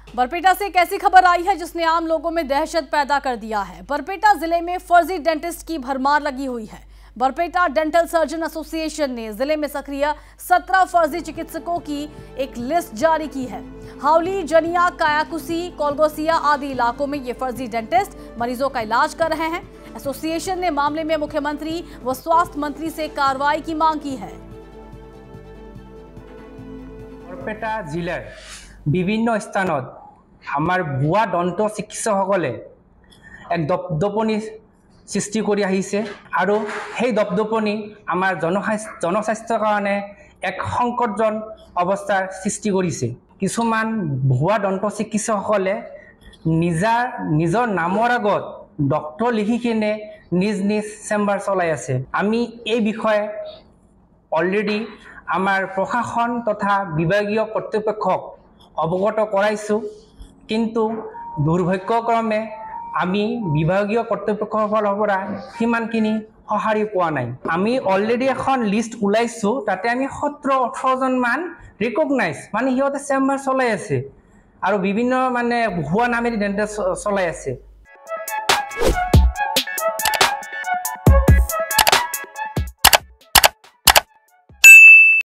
बरपेटा से एक ऐसी खबर आई है जिसने आम लोगों में दहशत पैदा कर दिया है। बरपेटा जिले में फर्जी डेंटिस्ट की भरमार लगी हुई है। बरपेटा डेंटल सर्जन एसोसिएशन ने जिले में सक्रिय 17 फर्जी चिकित्सकों की एक लिस्ट जारी की है। हावली, जनिया, कायाकुसी, कोलगोसिया आदि इलाकों में ये फर्जी डेंटिस्ट मरीजों का इलाज कर रहे हैं। एसोसिएशन ने मामले में मुख्यमंत्री व स्वास्थ्य मंत्री से कार्रवाई की मांग की है। बरपेटा जिलार विभिन्न स्थानत आमार भुआ दंत चिकित्सकসকলে एक दपदपनी सृष्टि কৰি আহিছে আৰু সেই দপদপনি আমাৰ জনস্বাস্থ্যৰ কাৰণে এক সংকটজন অৱস্থাৰ সৃষ্টি কৰিছে। কিছুমান ভুৱা দন্ত চিকিৎসকসকলে নিজৰ নামৰ আগত ডক্টৰ লিখি কিনে নিজ চেম্বাৰ চলাই আছে। আমি এই বিষয়ে অলৰেডি আমাৰ প্ৰশাসন তথা বিভাগীয় কৰ্তৃপক্ষক অৱগত কৰাইছো, কিন্তু দুৰ্ভাগ্যক্ৰমে আমি বিভাগীয় কৰ্তৃপক্ষৰ ফালৰ পৰা সিমানখিনি সঁহাৰি পোৱা নাই। আমি অলৰেডি এখন লিষ্ট ওলাইছো, তাতে আমি 17-18 জন মান ৰিকগনাইজ মানে সিহঁতে চেম্বাৰ চলাই আছে আৰু বিভিন্ন মানে ভুৱা নামেৰে ডেন্টিষ্ট চলাই আছে।